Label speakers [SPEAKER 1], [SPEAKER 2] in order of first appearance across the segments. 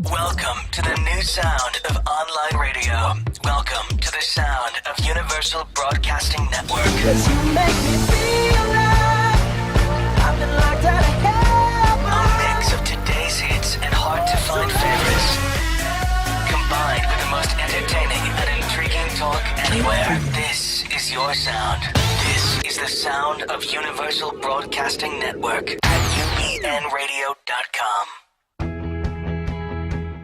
[SPEAKER 1] Welcome to the new sound of online radio. Welcome to the sound of Universal Broadcasting Network. 'Cause you make me feel like I've been locked out of heaven. A mix of today's hits and hard-to-find favorites, combined with the most entertaining and intriguing talk anywhere. This is your sound. This is the sound of Universal Broadcasting Network at UBNradio.com.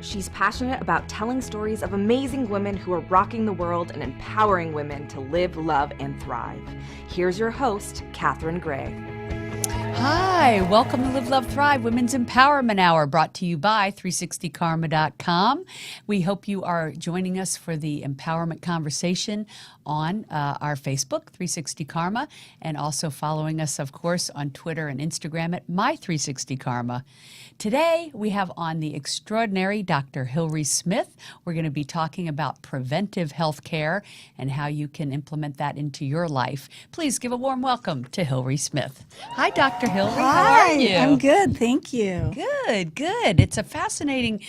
[SPEAKER 2] She's passionate about telling stories of amazing women who are rocking the world and empowering women to live, love, and thrive. Here's your host, Katherine Gray.
[SPEAKER 3] Hi, welcome to Live, Love, Thrive Women's Empowerment Hour, brought to you by 360karma.com. We hope you are joining us for the empowerment conversation on our Facebook, 360karma, and also following us, of course, on Twitter and Instagram at My360karma. Today, we have on the extraordinary Dr. Hilary Smith. We're going to be talking about preventive health care and how you can implement that into your life. Please give a warm welcome to Hilary Smith. Hi, Dr. Hilary.
[SPEAKER 4] Hi,
[SPEAKER 3] how are you?
[SPEAKER 4] I'm good, thank you.
[SPEAKER 3] Good. It's a fascinating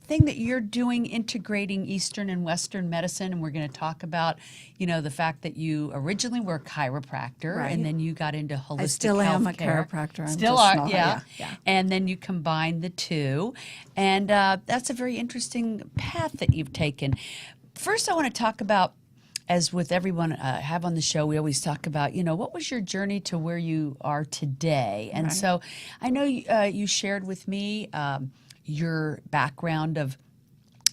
[SPEAKER 3] thing that you're doing, integrating Eastern and Western medicine, and we're going to talk about, the fact that you originally were a chiropractor,
[SPEAKER 4] Right.
[SPEAKER 3] and then you got into holistic
[SPEAKER 4] I still am a
[SPEAKER 3] healthcare.
[SPEAKER 4] chiropractor. I'm
[SPEAKER 3] Still
[SPEAKER 4] just
[SPEAKER 3] are,
[SPEAKER 4] not-
[SPEAKER 3] yeah.
[SPEAKER 4] yeah.
[SPEAKER 3] And then you combine the two, and that's a very interesting path that you've taken. First, I want to talk about, as with everyone I have on the show, we always talk about, what was your journey to where you are today? And
[SPEAKER 4] Right.
[SPEAKER 3] so I know you shared with me your background of,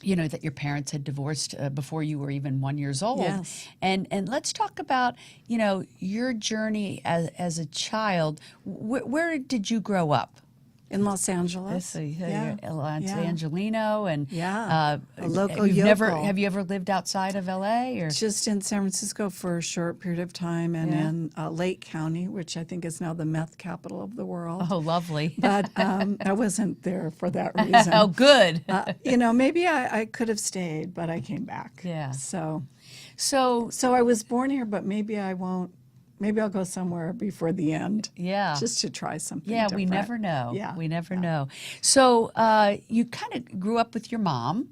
[SPEAKER 3] that your parents had divorced before you were even 1 year old.
[SPEAKER 4] Yes.
[SPEAKER 3] And let's talk about, your journey as a child. Where did you grow up?
[SPEAKER 4] In Los Angeles.
[SPEAKER 3] So you're Los Angelino, and
[SPEAKER 4] Yeah. A local
[SPEAKER 3] have
[SPEAKER 4] yokel.
[SPEAKER 3] you ever lived outside of LA, or
[SPEAKER 4] Just in San Francisco for a short period of time, and in Lake County, which I think is now the meth capital of the world.
[SPEAKER 3] Oh, lovely.
[SPEAKER 4] But I wasn't there for that reason.
[SPEAKER 3] Oh, good.
[SPEAKER 4] Maybe I could have stayed, but I came back.
[SPEAKER 3] Yeah.
[SPEAKER 4] So
[SPEAKER 3] So
[SPEAKER 4] I was born here, but maybe I won't. Maybe I'll go somewhere before the end.
[SPEAKER 3] yeah.
[SPEAKER 4] Just to try something
[SPEAKER 3] Yeah,
[SPEAKER 4] different.
[SPEAKER 3] we never know.
[SPEAKER 4] Yeah.
[SPEAKER 3] We never know. So you kind of grew up with your mom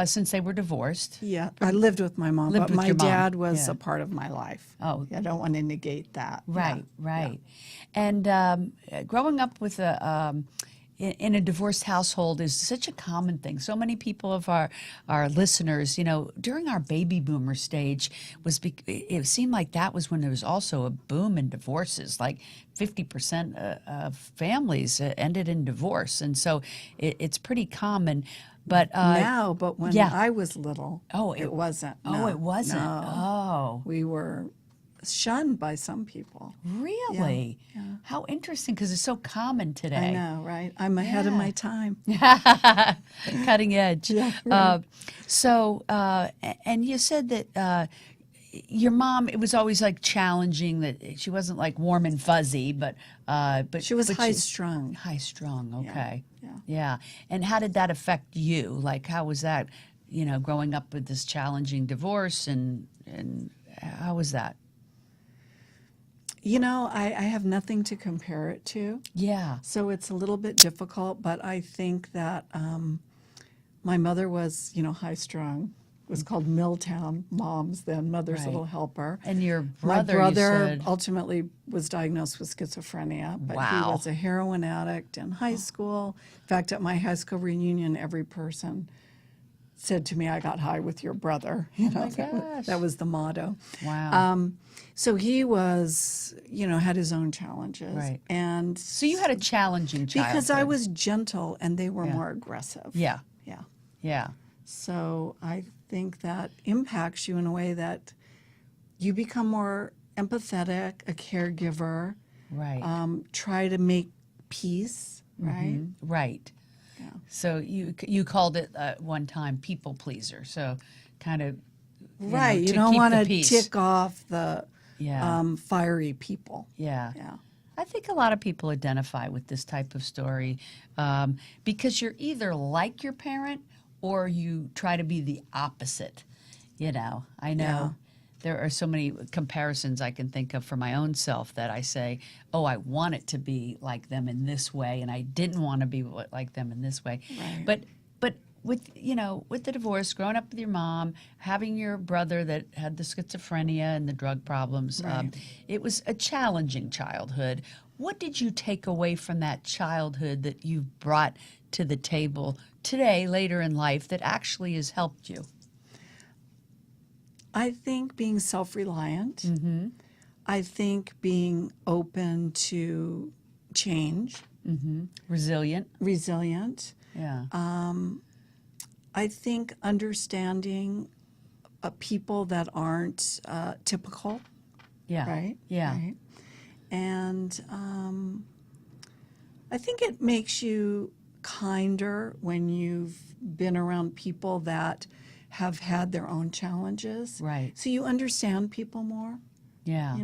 [SPEAKER 3] since they were divorced.
[SPEAKER 4] Yeah, I lived with my mom,
[SPEAKER 3] Lived
[SPEAKER 4] but
[SPEAKER 3] with
[SPEAKER 4] my
[SPEAKER 3] your mom,
[SPEAKER 4] dad was
[SPEAKER 3] yeah.
[SPEAKER 4] a part of my life.
[SPEAKER 3] Oh.
[SPEAKER 4] I don't want to negate that.
[SPEAKER 3] Right,
[SPEAKER 4] Yeah.
[SPEAKER 3] right. And growing up with in a divorced household is such a common thing. So many people of our listeners, during our baby boomer stage, it seemed like that was when there was also a boom in divorces. Like 50% of families ended in divorce, and so it's pretty common. But
[SPEAKER 4] Now, but when
[SPEAKER 3] yeah.
[SPEAKER 4] I was little, it wasn't.
[SPEAKER 3] Oh,
[SPEAKER 4] No,
[SPEAKER 3] it wasn't.
[SPEAKER 4] no.
[SPEAKER 3] Oh,
[SPEAKER 4] We were shunned by some people.
[SPEAKER 3] really? How interesting, because it's so common today.
[SPEAKER 4] I know, right? I'm ahead of my time.
[SPEAKER 3] Cutting edge.
[SPEAKER 4] Yeah, right.
[SPEAKER 3] And you said that your mom, it was always like challenging, that she wasn't like warm and fuzzy, but
[SPEAKER 4] She was
[SPEAKER 3] but
[SPEAKER 4] high strung.
[SPEAKER 3] high strung. Okay.
[SPEAKER 4] yeah.
[SPEAKER 3] Yeah. And how did that affect you? Like, how was that? Growing up with this challenging divorce, and how was that?
[SPEAKER 4] I have nothing to compare it to.
[SPEAKER 3] Yeah.
[SPEAKER 4] So it's a little bit difficult, but I think that my mother was, high strung. It was called Milltown Moms then, Mother's
[SPEAKER 3] Right.
[SPEAKER 4] Little Helper.
[SPEAKER 3] And your
[SPEAKER 4] My
[SPEAKER 3] brother, you
[SPEAKER 4] brother
[SPEAKER 3] said,
[SPEAKER 4] ultimately was diagnosed with schizophrenia, but he
[SPEAKER 3] Wow.
[SPEAKER 4] was a heroin addict in high school. In fact, at my high school reunion, every person said to me, "I got high with your brother."
[SPEAKER 3] gosh.
[SPEAKER 4] That was the motto.
[SPEAKER 3] wow.
[SPEAKER 4] So he was, had his own challenges.
[SPEAKER 3] Right.
[SPEAKER 4] And
[SPEAKER 3] So you had a challenging childhood.
[SPEAKER 4] because I was gentle and they were more aggressive.
[SPEAKER 3] Yeah.
[SPEAKER 4] Yeah.
[SPEAKER 3] Yeah.
[SPEAKER 4] So I think that impacts you in a way that you become more empathetic, a caregiver,
[SPEAKER 3] Right.
[SPEAKER 4] try to make peace, right?
[SPEAKER 3] Right.
[SPEAKER 4] Yeah.
[SPEAKER 3] So you called it one time people pleaser. So kind of
[SPEAKER 4] Right. You
[SPEAKER 3] to
[SPEAKER 4] don't
[SPEAKER 3] keep
[SPEAKER 4] want
[SPEAKER 3] the
[SPEAKER 4] to
[SPEAKER 3] peace.
[SPEAKER 4] tick off the
[SPEAKER 3] Yeah.
[SPEAKER 4] fiery people.
[SPEAKER 3] Yeah.
[SPEAKER 4] Yeah.
[SPEAKER 3] I think a lot of people identify with this type of story because you're either like your parent or you try to be the opposite. I know there are so many comparisons I can think of for my own self that I say, oh, I want it to be like them in this way, and I didn't want to be like them in this way.
[SPEAKER 4] Right.
[SPEAKER 3] But with, with the divorce, growing up with your mom, having your brother that had the schizophrenia and the drug problems,
[SPEAKER 4] Right.
[SPEAKER 3] it was a challenging childhood. What did you take away from that childhood that you've brought to the table today, later in life, that actually has helped you?
[SPEAKER 4] I think being self-reliant.
[SPEAKER 3] Mm-hmm.
[SPEAKER 4] I think being open to change.
[SPEAKER 3] Mm-hmm. Resilient.
[SPEAKER 4] Yeah.
[SPEAKER 3] I
[SPEAKER 4] I think understanding people that aren't typical,
[SPEAKER 3] Yeah.
[SPEAKER 4] right?
[SPEAKER 3] Yeah.
[SPEAKER 4] Right. And I think it makes you kinder when you've been around people that have had their own challenges.
[SPEAKER 3] Right.
[SPEAKER 4] So you understand people more.
[SPEAKER 3] Yeah.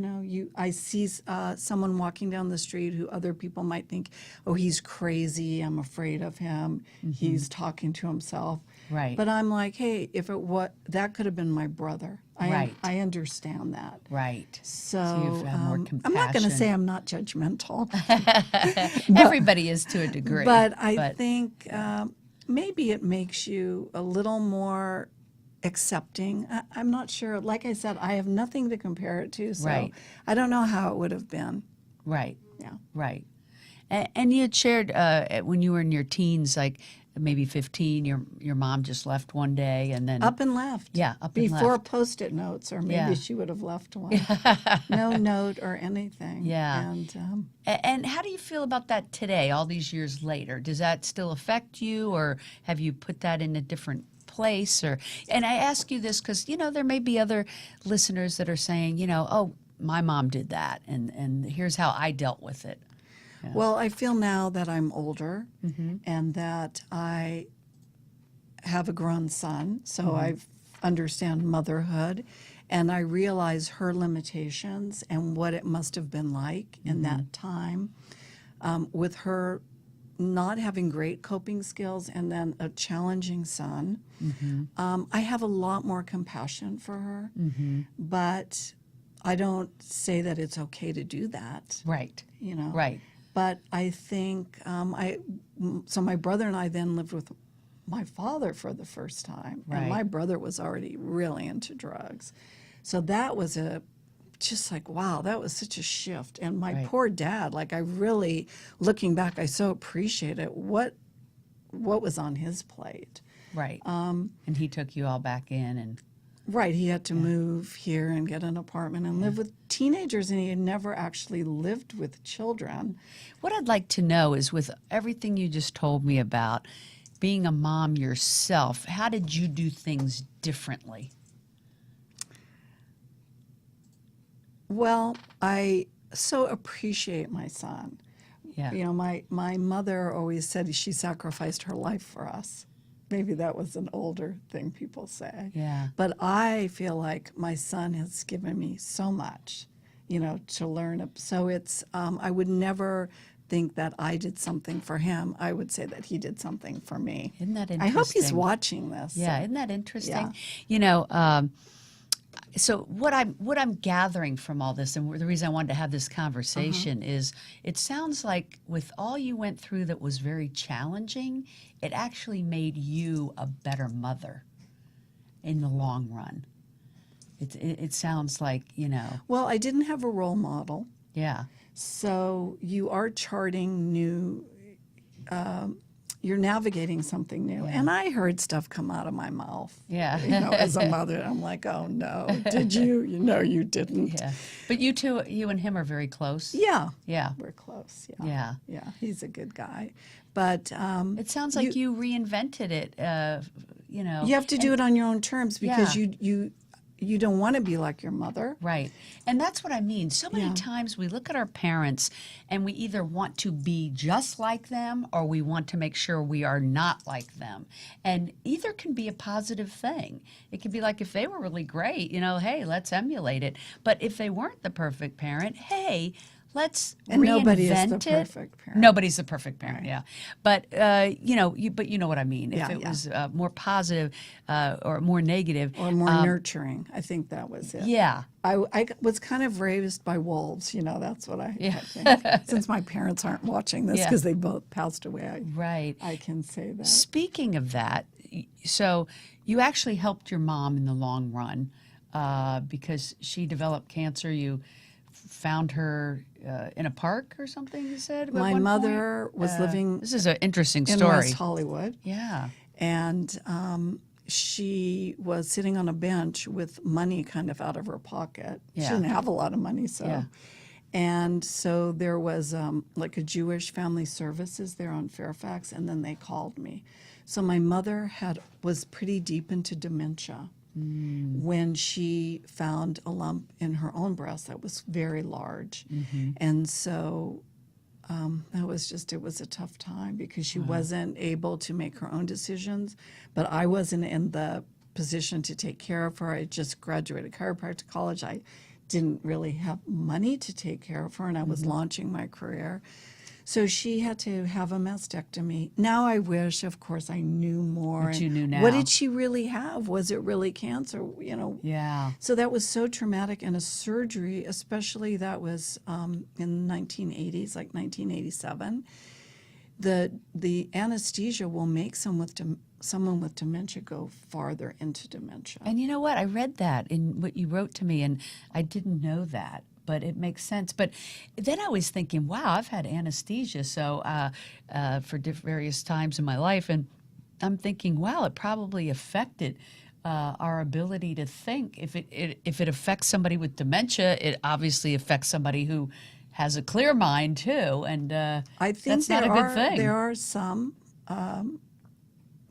[SPEAKER 4] I see someone walking down the street who other people might think, oh, he's crazy, I'm afraid of him, he's talking to himself.
[SPEAKER 3] Right.
[SPEAKER 4] But I'm like, hey, that could have been my brother.
[SPEAKER 3] Right.
[SPEAKER 4] I understand that.
[SPEAKER 3] Right.
[SPEAKER 4] So,
[SPEAKER 3] you have more
[SPEAKER 4] I'm not going to
[SPEAKER 3] compassion.
[SPEAKER 4] say I'm not judgmental,
[SPEAKER 3] Everybody is to a degree.
[SPEAKER 4] but I think maybe it makes you a little more accepting. I'm not sure. Like I said, I have nothing to compare it to, so
[SPEAKER 3] Right.
[SPEAKER 4] I don't know how it would have been.
[SPEAKER 3] Right.
[SPEAKER 4] Yeah.
[SPEAKER 3] Right. And you had shared when you were in your teens, like maybe 15, your mom just left one day, and then
[SPEAKER 4] Up and left.
[SPEAKER 3] Yeah, up and
[SPEAKER 4] Before
[SPEAKER 3] left.
[SPEAKER 4] Post-it notes, or maybe
[SPEAKER 3] Yeah.
[SPEAKER 4] she would have left one. No note or anything.
[SPEAKER 3] Yeah.
[SPEAKER 4] And
[SPEAKER 3] And how do you feel about that today, all these years later? Does that still affect you, or have you put that in a different place? And I ask you this because, there may be other listeners that are saying, oh, my mom did that, and here's how I dealt with it.
[SPEAKER 4] well, I feel now that I'm older and that I have a grown son, so I understand motherhood, and I realize her limitations and what it must have been like in that time with her not having great coping skills and then a challenging son. I have a lot more compassion for her, but I don't say that it's okay to do that,
[SPEAKER 3] Right. Right.
[SPEAKER 4] But I think so my brother and I then lived with my father for the first time,
[SPEAKER 3] Right.
[SPEAKER 4] and my brother was already really into drugs. So that was just like, wow, that was such a shift. And my
[SPEAKER 3] Right.
[SPEAKER 4] poor dad, like I really, looking back, I so appreciate it. What was on his plate?
[SPEAKER 3] Right. And he took you all back in, and
[SPEAKER 4] Right, he had to move here and get an apartment and live with teenagers, and he had never actually lived with children.
[SPEAKER 3] what I'd like to know is, with everything you just told me about being a mom yourself, how did you do things differently?
[SPEAKER 4] Well, I so appreciate my son.
[SPEAKER 3] Yeah.
[SPEAKER 4] My mother always said she sacrificed her life for us. Maybe that was an older thing people say.
[SPEAKER 3] Yeah.
[SPEAKER 4] But I feel like my son has given me so much, to learn. So it's, I would never think that I did something for him. I would say that he did something for me.
[SPEAKER 3] Isn't that
[SPEAKER 4] I hope he's
[SPEAKER 3] interesting?
[SPEAKER 4] watching this.
[SPEAKER 3] Yeah, isn't that interesting?
[SPEAKER 4] Yeah.
[SPEAKER 3] So what I'm gathering from all this, and the reason I wanted to have this conversation is, it sounds like with all you went through that was very challenging, it actually made you a better mother in the long run. It sounds like,
[SPEAKER 4] Well, I didn't have a role model.
[SPEAKER 3] yeah,
[SPEAKER 4] So you are charting new, you're navigating something new. And I heard stuff come out of my mouth.
[SPEAKER 3] yeah,
[SPEAKER 4] As a mother, I'm like, oh no, did you? No, you didn't.
[SPEAKER 3] yeah. But you and him are very close.
[SPEAKER 4] Yeah,
[SPEAKER 3] Yeah.
[SPEAKER 4] we're close. Yeah,
[SPEAKER 3] Yeah.
[SPEAKER 4] yeah, he's a good guy. But
[SPEAKER 3] It sounds like you reinvented it.
[SPEAKER 4] you have to do it on your own terms because
[SPEAKER 3] Yeah.
[SPEAKER 4] you don't want to be like your mother.
[SPEAKER 3] Right. And that's what I mean. So many
[SPEAKER 4] Yeah.
[SPEAKER 3] times we look at our parents and we either want to be just like them or we want to make sure we are not like them. And either can be a positive thing. It could be like, if they were really great, hey, let's emulate it. But if they weren't the perfect parent, hey, let's
[SPEAKER 4] And nobody is the
[SPEAKER 3] reinvent it.
[SPEAKER 4] perfect parent.
[SPEAKER 3] Nobody's the perfect parent, yeah. But but you know what I mean. If
[SPEAKER 4] Yeah,
[SPEAKER 3] it
[SPEAKER 4] yeah.
[SPEAKER 3] was more positive or more negative,
[SPEAKER 4] Or more nurturing. I think that was it.
[SPEAKER 3] yeah.
[SPEAKER 4] I was kind of raised by wolves, that's what I think. Since my parents aren't watching this
[SPEAKER 3] Yeah.
[SPEAKER 4] because they both passed away,
[SPEAKER 3] Right.
[SPEAKER 4] I can say that.
[SPEAKER 3] Speaking of that, so you actually helped your mom in the long run because she developed cancer. You found her in a park or something, you said? at
[SPEAKER 4] My
[SPEAKER 3] one
[SPEAKER 4] mother
[SPEAKER 3] point?
[SPEAKER 4] was living
[SPEAKER 3] This is an interesting
[SPEAKER 4] in
[SPEAKER 3] story.
[SPEAKER 4] West Hollywood,
[SPEAKER 3] Yeah.
[SPEAKER 4] and she was sitting on a bench with money kind of out of her pocket.
[SPEAKER 3] Yeah.
[SPEAKER 4] She didn't have a lot of money, so.
[SPEAKER 3] Yeah.
[SPEAKER 4] And so there was like a Jewish family services there on Fairfax, and then they called me. So my mother was pretty deep into dementia when she found a lump in her own breast that was very large. And so it was a tough time because she wasn't able to make her own decisions, but I wasn't in the position to take care of her. I just graduated chiropractic college. I didn't really have money to take care of her, and I was launching my career. So she had to have a mastectomy. Now I wish, of course, I knew more.
[SPEAKER 3] What you knew now.
[SPEAKER 4] What did she really have? Was it really cancer?
[SPEAKER 3] Yeah.
[SPEAKER 4] So that was so traumatic, and a surgery, especially that was in the 1980s, like 1987. The anesthesia will make someone with dementia go farther into dementia.
[SPEAKER 3] And you know what? I read that in what you wrote to me, and I didn't know that, but it makes sense. But then I was thinking, wow, I've had anesthesia for various times in my life, and I'm thinking, wow, it probably affected our ability to think. If it affects somebody with dementia, it obviously affects somebody who has a clear mind too, and
[SPEAKER 4] I think
[SPEAKER 3] that's not a good thing.
[SPEAKER 4] There are some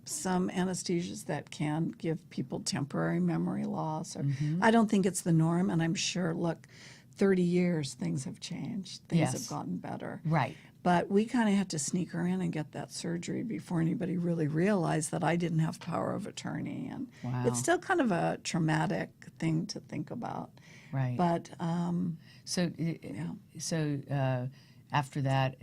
[SPEAKER 4] anesthesias that can give people temporary memory loss. Or I don't think it's the norm, and I'm sure, look, 30 years, things have changed. Things have gotten better.
[SPEAKER 3] Right.
[SPEAKER 4] But we kind of had to sneak her in and get that surgery before anybody really realized that I didn't have power of attorney. And
[SPEAKER 3] Wow.
[SPEAKER 4] it's still kind of a traumatic thing to think about.
[SPEAKER 3] Right.
[SPEAKER 4] But
[SPEAKER 3] after that,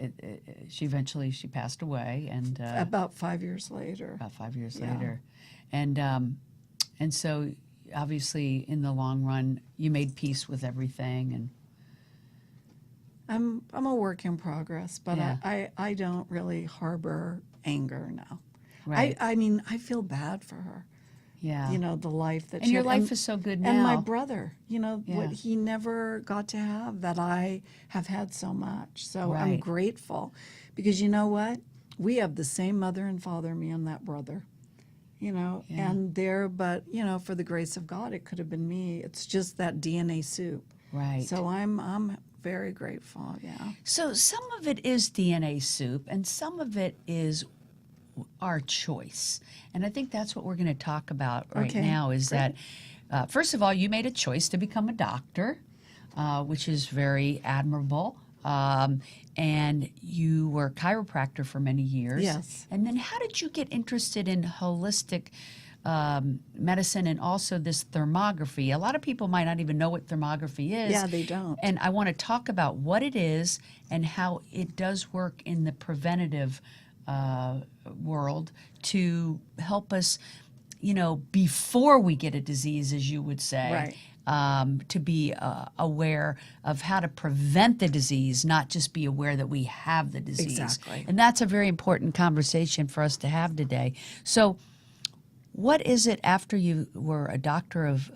[SPEAKER 3] she eventually passed away, and
[SPEAKER 4] about 5 years later.
[SPEAKER 3] about 5 years later, and so obviously in the long run, you made peace with everything, and
[SPEAKER 4] I'm a work in progress, but
[SPEAKER 3] Yeah.
[SPEAKER 4] I don't really harbor anger now.
[SPEAKER 3] Right.
[SPEAKER 4] I mean, I feel bad for her.
[SPEAKER 3] yeah,
[SPEAKER 4] The life that
[SPEAKER 3] and
[SPEAKER 4] she
[SPEAKER 3] your
[SPEAKER 4] had.
[SPEAKER 3] life is so good now.
[SPEAKER 4] And my brother,
[SPEAKER 3] Yeah.
[SPEAKER 4] what he never got to have that I have had so much. So I'm
[SPEAKER 3] Right.
[SPEAKER 4] grateful because you know what? We have the same mother and father, me and that brother. And but for the grace of God, it could have been me. It's just that DNA soup.
[SPEAKER 3] Right.
[SPEAKER 4] So I'm very grateful. Yeah.
[SPEAKER 3] So some of it is DNA soup, and some of it is our choice. And I think that's what we're going to talk about right
[SPEAKER 4] Okay,
[SPEAKER 3] now is
[SPEAKER 4] great.
[SPEAKER 3] that, first of all, you made a choice to become a doctor, which is very admirable. And you were a chiropractor for many years.
[SPEAKER 4] Yes.
[SPEAKER 3] And then how did you get interested in holistic medicine and also this thermography? A lot of people might not even know what thermography is.
[SPEAKER 4] Yeah, they don't.
[SPEAKER 3] And I want to talk about what it is and how it does work in the preventative world to help us, before we get a disease, as you would say.
[SPEAKER 4] Right.
[SPEAKER 3] To be aware of how to prevent the disease, not just be aware that we have the disease.
[SPEAKER 4] Exactly.
[SPEAKER 3] And that's a very important conversation for us to have today. So, what is it after you were a doctor of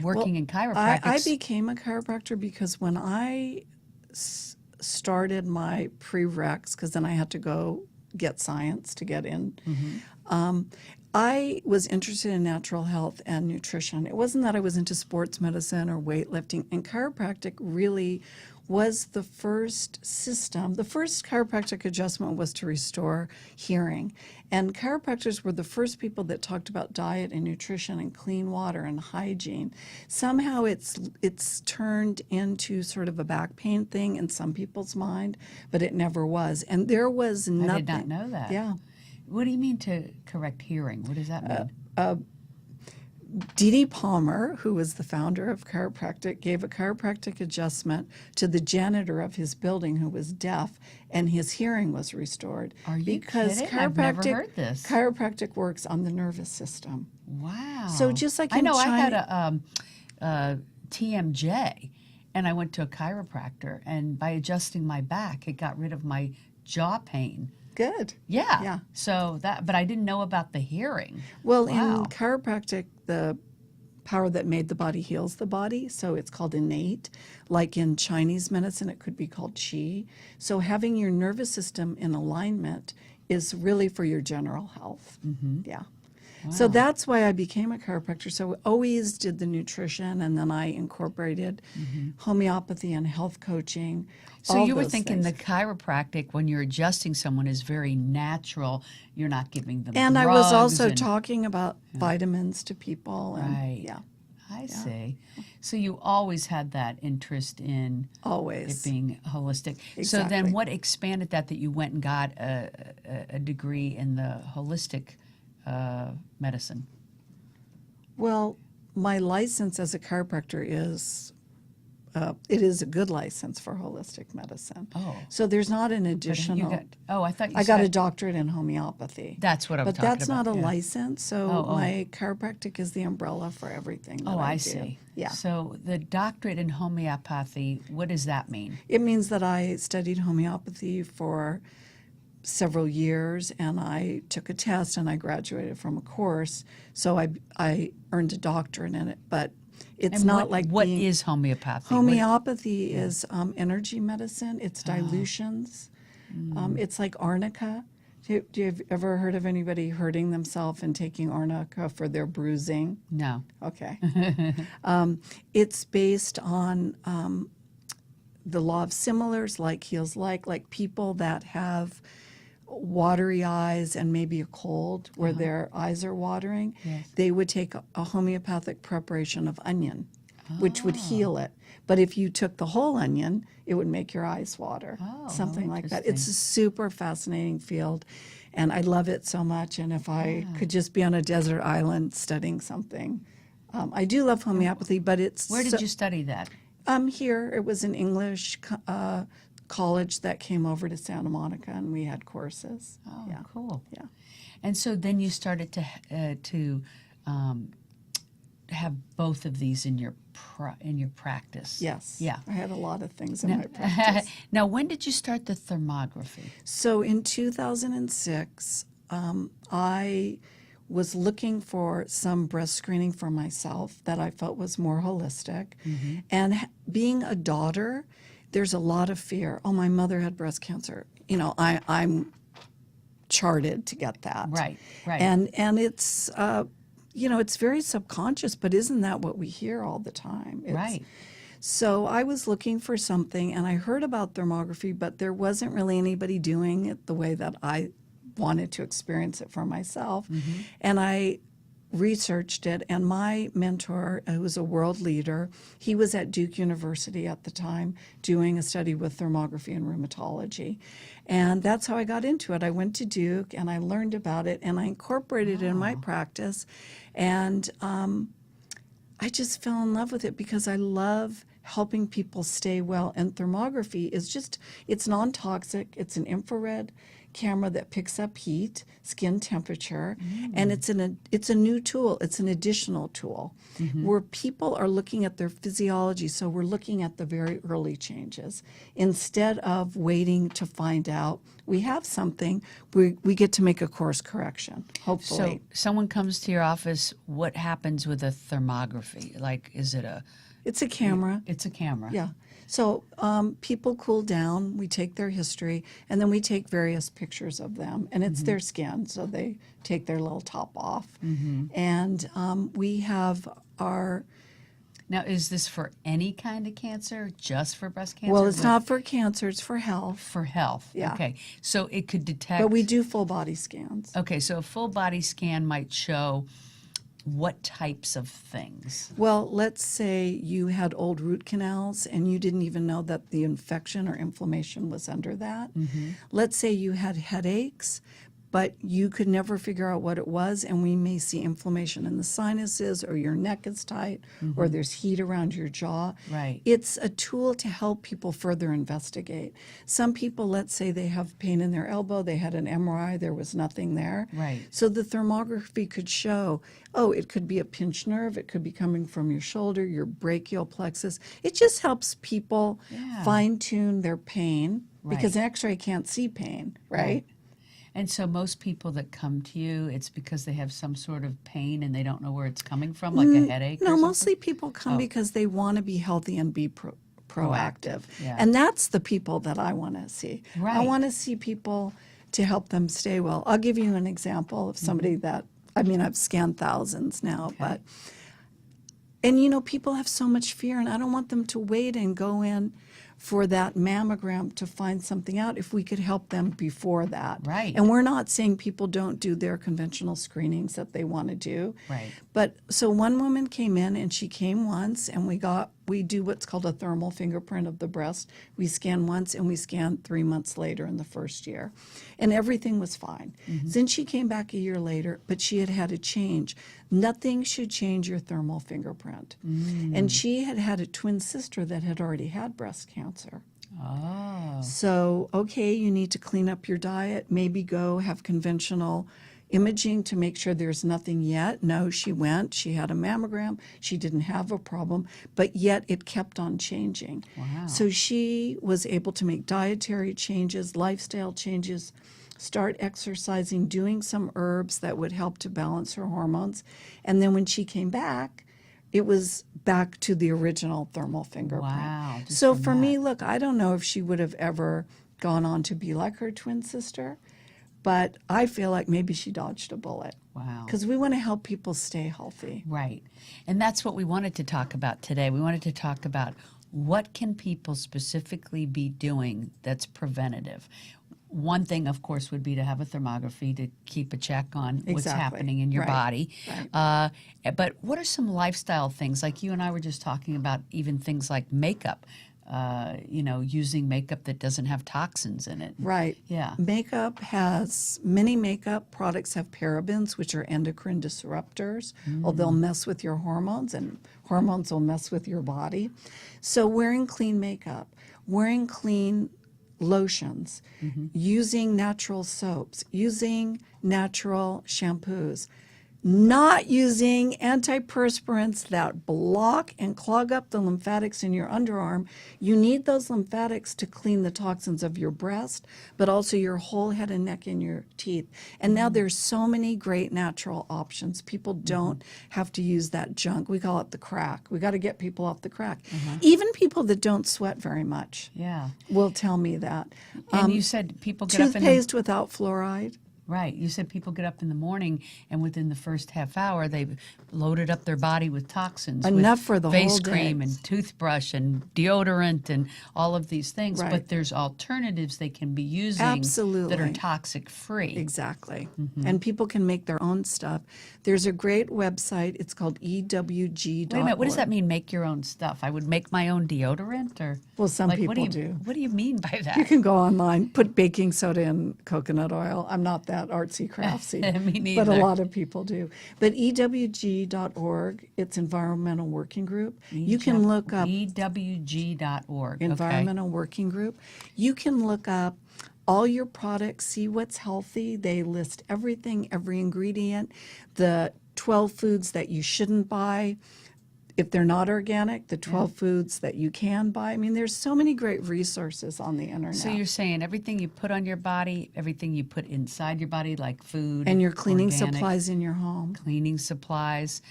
[SPEAKER 3] working in chiropractic?
[SPEAKER 4] I became a chiropractor because when I started my prereqs, because then I had to go get science to get in, I was interested in natural health and nutrition. It wasn't that I was into sports medicine or weightlifting, and chiropractic really was the first system. The first chiropractic adjustment was to restore hearing. And chiropractors were the first people that talked about diet and nutrition and clean water and hygiene. Somehow it's turned into sort of a back pain thing in some people's mind, but it never was. And there was nothing.
[SPEAKER 3] I did not know that.
[SPEAKER 4] Yeah.
[SPEAKER 3] What do you mean to correct hearing? What does that mean?
[SPEAKER 4] Dee Palmer, who was the founder of chiropractic, gave a chiropractic adjustment to the janitor of his building who was deaf, and his hearing was restored.
[SPEAKER 3] Are you
[SPEAKER 4] because
[SPEAKER 3] kidding? I've never heard this.
[SPEAKER 4] Chiropractic works on the nervous system.
[SPEAKER 3] Wow.
[SPEAKER 4] So just like
[SPEAKER 3] I
[SPEAKER 4] in
[SPEAKER 3] know, I had
[SPEAKER 4] China-
[SPEAKER 3] a TMJ, and I went to a chiropractor, and by adjusting my back, it got rid of my jaw pain.
[SPEAKER 4] Good.
[SPEAKER 3] Yeah.
[SPEAKER 4] Yeah.
[SPEAKER 3] So that, but I didn't know about the hearing.
[SPEAKER 4] Well,
[SPEAKER 3] Wow.
[SPEAKER 4] in chiropractic, the power that made the body heals the body, so it's called innate. Like in Chinese medicine, it could be called qi. So having your nervous system in alignment is really for your general health. Yeah. So that's why I became a chiropractor. So I always did the nutrition, and then I incorporated homeopathy and health coaching.
[SPEAKER 3] So
[SPEAKER 4] all
[SPEAKER 3] you were
[SPEAKER 4] those
[SPEAKER 3] thinking
[SPEAKER 4] things.
[SPEAKER 3] the chiropractic, when you're adjusting someone, is very natural. You're not giving them
[SPEAKER 4] And I was
[SPEAKER 3] drugs
[SPEAKER 4] also
[SPEAKER 3] and-
[SPEAKER 4] talking about vitamins to people. And,
[SPEAKER 3] Right.
[SPEAKER 4] Yeah,
[SPEAKER 3] I see. So you always had that interest in
[SPEAKER 4] always.
[SPEAKER 3] it being holistic. So
[SPEAKER 4] Exactly.
[SPEAKER 3] then what expanded that you went and got a degree in the holistic medicine?
[SPEAKER 4] Well, my license as a chiropractor is, it is a good license for holistic medicine.
[SPEAKER 3] Oh.
[SPEAKER 4] So there's not an
[SPEAKER 3] You
[SPEAKER 4] additional.
[SPEAKER 3] got, I thought you
[SPEAKER 4] I got a
[SPEAKER 3] said-
[SPEAKER 4] doctorate in homeopathy.
[SPEAKER 3] That's what I'm
[SPEAKER 4] But
[SPEAKER 3] talking
[SPEAKER 4] that's
[SPEAKER 3] about.
[SPEAKER 4] not a
[SPEAKER 3] yeah.
[SPEAKER 4] license, so
[SPEAKER 3] Oh.
[SPEAKER 4] my chiropractic is the umbrella for everything that
[SPEAKER 3] Oh,
[SPEAKER 4] I
[SPEAKER 3] I
[SPEAKER 4] do.
[SPEAKER 3] see.
[SPEAKER 4] Yeah.
[SPEAKER 3] So the doctorate in homeopathy, what does that mean?
[SPEAKER 4] It means that I studied homeopathy for several years, and I took a test and I graduated from a course. So I earned a doctorate in it, but it's
[SPEAKER 3] And
[SPEAKER 4] not like
[SPEAKER 3] what
[SPEAKER 4] being,
[SPEAKER 3] is homeopathy? What-
[SPEAKER 4] homeopathy is energy medicine. It's dilutions. It's like arnica. Do you have ever heard of anybody hurting themselves and taking arnica for their bruising?
[SPEAKER 3] No.
[SPEAKER 4] Okay. It's based on the law of similars, like heals like people that have watery eyes and maybe a cold where their eyes are watering, they would take a homeopathic preparation of onion, which would heal it. But if you took the whole onion, it would make your eyes water, something like that. It's a super fascinating field, and I love it so much. And if I could just be on a desert island studying something, I do love homeopathy, but it's
[SPEAKER 3] Where did you study that?
[SPEAKER 4] here. It was an English college that came over to Santa Monica, and we had courses.
[SPEAKER 3] Oh,
[SPEAKER 4] Yeah.
[SPEAKER 3] cool.
[SPEAKER 4] Yeah.
[SPEAKER 3] And so then you started to have both of these in your practice.
[SPEAKER 4] Yes.
[SPEAKER 3] Yeah.
[SPEAKER 4] I had a lot of things in my practice.
[SPEAKER 3] Now, when did you start the thermography?
[SPEAKER 4] So in 2006, I was looking for some breast screening for myself that I felt was more holistic. And being a daughter, there's a lot of fear. Oh, my mother had breast cancer. You know, I'm charted to get that.
[SPEAKER 3] Right, right.
[SPEAKER 4] And it's, you know, it's very subconscious, but isn't that what we hear all the time?
[SPEAKER 3] Right.
[SPEAKER 4] So I was looking for something, and I heard about thermography, but there wasn't really anybody doing it the way that I wanted to experience it for myself. And I researched it, and my mentor, who was a world leader, he was at Duke University at the time doing a study with thermography and rheumatology. And that's how I got into it. I went to Duke and I learned about it, and I incorporated it in my practice. And I just fell in love with it because I love helping people stay well. And thermography is just, it's non-toxic. It's an infrared camera that picks up heat, skin temperature, and it's a new tool. It's an additional tool where people are looking at their physiology. So we're looking at the very early changes instead of waiting to find out we have something. We get to make a course correction, hopefully.
[SPEAKER 3] So someone comes to your office, what happens with a thermography? Like, is it
[SPEAKER 4] It's a camera.
[SPEAKER 3] it's a camera?
[SPEAKER 4] Yeah. So people cool down, we take their history, and then we take various pictures of them. And it's their skin, so they take their little top off. And we have our,
[SPEAKER 3] Now, is this for any kind of cancer, just for breast cancer?
[SPEAKER 4] well, it's
[SPEAKER 3] What-
[SPEAKER 4] not for cancer, it's for health.
[SPEAKER 3] for health.
[SPEAKER 4] Yeah.
[SPEAKER 3] Okay. So it could detect.
[SPEAKER 4] But we do full body scans.
[SPEAKER 3] Okay, so a full body scan might show what types of things.
[SPEAKER 4] Well, let's say you had old root canals and you didn't even know that the infection or inflammation was under that. Let's say you had headaches, but you could never figure out what it was, and we may see inflammation in the sinuses, or your neck is tight, or there's heat around your jaw.
[SPEAKER 3] Right.
[SPEAKER 4] It's a tool to help people further investigate. Some people, let's say they have pain in their elbow, they had an MRI, there was nothing there.
[SPEAKER 3] Right.
[SPEAKER 4] So the thermography could show, oh, it could be a pinched nerve, it could be coming from your shoulder, your brachial plexus. It just helps people fine-tune their pain, because an x-ray can't see pain, right?
[SPEAKER 3] And so most people that come to you, it's because they have some sort of pain and they don't know where it's coming from, like a headache or
[SPEAKER 4] No,
[SPEAKER 3] something?
[SPEAKER 4] mostly people come because they want to be healthy and be proactive.
[SPEAKER 3] Yeah.
[SPEAKER 4] And that's the people that I want to see. I
[SPEAKER 3] Right.
[SPEAKER 4] want to see people to help them stay well. I'll give you an example of somebody that, I mean, I've scanned thousands now, but, and you know, people have so much fear, and I don't want them to wait and go in for that mammogram to find something out if we could help them before that.
[SPEAKER 3] Right.
[SPEAKER 4] And we're not saying people don't do their conventional screenings that they want to do.
[SPEAKER 3] Right.
[SPEAKER 4] But so one woman came in, and she came once, and we do what's called a thermal fingerprint of the breast. We scan once, and we scan 3 months later in the first year. And everything was fine. Then she came back a year later, but she had had a change. Nothing should change your thermal fingerprint. And she had had a twin sister that had already had breast cancer.
[SPEAKER 3] Oh.
[SPEAKER 4] So, okay, you need to clean up your diet, maybe go have conventional imaging to make sure there's nothing yet. No, she went, she had a mammogram, she didn't have a problem, but yet it kept on changing.
[SPEAKER 3] Wow.
[SPEAKER 4] So she was able to make dietary changes, lifestyle changes, start exercising, doing some herbs that would help to balance her hormones. And then when she came back, it was back to the original thermal fingerprint.
[SPEAKER 3] Wow, just
[SPEAKER 4] So
[SPEAKER 3] from
[SPEAKER 4] for
[SPEAKER 3] that.
[SPEAKER 4] me, look, I don't know if she would have ever gone on to be like her twin sister, but I feel like maybe she dodged a bullet.
[SPEAKER 3] Wow.
[SPEAKER 4] Because we want to help people stay healthy.
[SPEAKER 3] Right. And that's what we wanted to talk about today. We wanted to talk about what can people specifically be doing that's preventative. One thing, of course, would be to have a thermography to keep a check on what's
[SPEAKER 4] Exactly.
[SPEAKER 3] happening in your
[SPEAKER 4] Right.
[SPEAKER 3] body.
[SPEAKER 4] Right.
[SPEAKER 3] But what are some lifestyle things? Like you and I were just talking about even things like makeup, using makeup that doesn't have toxins in it.
[SPEAKER 4] Right.
[SPEAKER 3] Yeah.
[SPEAKER 4] Many makeup products have parabens, which are endocrine disruptors, or they'll mess with your hormones, and hormones will mess with your body. So wearing clean makeup, wearing clean lotions, using natural soaps, using natural shampoos, not using antiperspirants that block and clog up the lymphatics in your underarm. You need those lymphatics to clean the toxins of your breast, but also your whole head and neck and your teeth. And now there's so many great natural options. People don't have to use that junk. We call it the crack. We got to get people off the crack. Even people that don't sweat very much
[SPEAKER 3] Yeah.
[SPEAKER 4] will tell me that.
[SPEAKER 3] And you said people get up in the
[SPEAKER 4] Toothpaste without fluoride.
[SPEAKER 3] Right. You said people get up in the morning and within the first half hour they've loaded up their body with toxins.
[SPEAKER 4] Enough
[SPEAKER 3] with
[SPEAKER 4] for the
[SPEAKER 3] face
[SPEAKER 4] whole day.
[SPEAKER 3] cream and toothbrush and deodorant and all of these things.
[SPEAKER 4] Right.
[SPEAKER 3] But there's alternatives they can be using that are
[SPEAKER 4] Absolutely.
[SPEAKER 3] toxic free.
[SPEAKER 4] Exactly. And people can make their own stuff. There's a great website. It's called EWG.org.
[SPEAKER 3] Wait a minute, what does that mean, make your own stuff? I would make my own deodorant? Or
[SPEAKER 4] Well, some
[SPEAKER 3] what
[SPEAKER 4] people
[SPEAKER 3] do.
[SPEAKER 4] do.
[SPEAKER 3] What do you mean by that?
[SPEAKER 4] You can go online, put baking soda in coconut oil. I'm not that artsy craftsy,
[SPEAKER 3] Me
[SPEAKER 4] but a
[SPEAKER 3] neither.
[SPEAKER 4] lot of people do. But EWG.org, it's Environmental Working Group. You can look up
[SPEAKER 3] EWG.org.
[SPEAKER 4] Environmental Working Group. You can look up all your products, see what's healthy. They list everything, every ingredient, the 12 foods that you shouldn't buy. If they're not organic, the 12 foods that you can buy. I mean, there's so many great resources on the internet.
[SPEAKER 3] So you're saying everything you put on your body, everything you put inside your body, like food,
[SPEAKER 4] and your cleaning
[SPEAKER 3] organic,
[SPEAKER 4] supplies in your home.
[SPEAKER 3] cleaning supplies.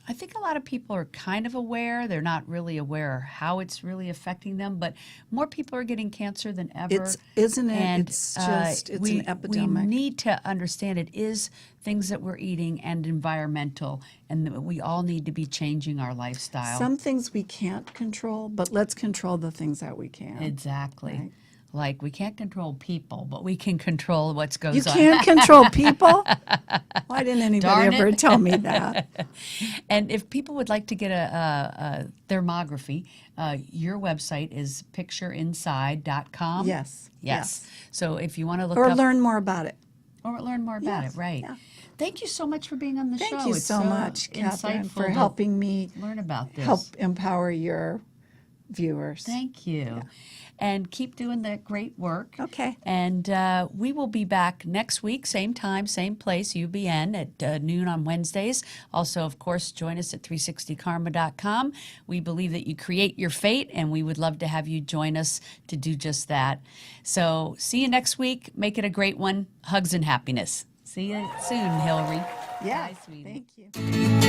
[SPEAKER 3] I think a lot of people are kind of aware. They're not really aware how it's really affecting them, but more people are getting cancer than ever.
[SPEAKER 4] Isn't it?
[SPEAKER 3] And,
[SPEAKER 4] It's just, it's
[SPEAKER 3] we,
[SPEAKER 4] an epidemic.
[SPEAKER 3] We need to understand it is things that we're eating and environmental, and that we all need to be changing our lifestyle.
[SPEAKER 4] Some things we can't control, but let's control the things that we can.
[SPEAKER 3] Exactly.
[SPEAKER 4] Right.
[SPEAKER 3] Like we can't control people, but we can control what goes
[SPEAKER 4] You
[SPEAKER 3] on.
[SPEAKER 4] can't control people? Why didn't anybody
[SPEAKER 3] Darn
[SPEAKER 4] ever
[SPEAKER 3] it.
[SPEAKER 4] tell me that?
[SPEAKER 3] And if people would like to get a thermography, your website is pictureinside.com.
[SPEAKER 4] Yes.
[SPEAKER 3] Yes. So if you want to look
[SPEAKER 4] Or
[SPEAKER 3] up,
[SPEAKER 4] learn more about it.
[SPEAKER 3] Or learn more about
[SPEAKER 4] Yes,
[SPEAKER 3] it, right?
[SPEAKER 4] yeah.
[SPEAKER 3] Thank you so much for being on the show.
[SPEAKER 4] Thank you
[SPEAKER 3] It's
[SPEAKER 4] so much, Catherine,
[SPEAKER 3] insightful
[SPEAKER 4] for
[SPEAKER 3] to
[SPEAKER 4] helping me
[SPEAKER 3] learn about this.
[SPEAKER 4] help empower your viewers.
[SPEAKER 3] Thank you. And keep doing that great work.
[SPEAKER 4] Okay.
[SPEAKER 3] And we will be back next week, same time, same place, UBN at noon on Wednesdays. Also, of course, join us at 360karma.com. We believe that you create your fate, and we would love to have you join us to do just that. So see you next week. Make it a great one. Hugs and happiness. See you soon, Hillary.
[SPEAKER 4] Yeah.
[SPEAKER 3] Bye, sweetie.
[SPEAKER 4] Thank you.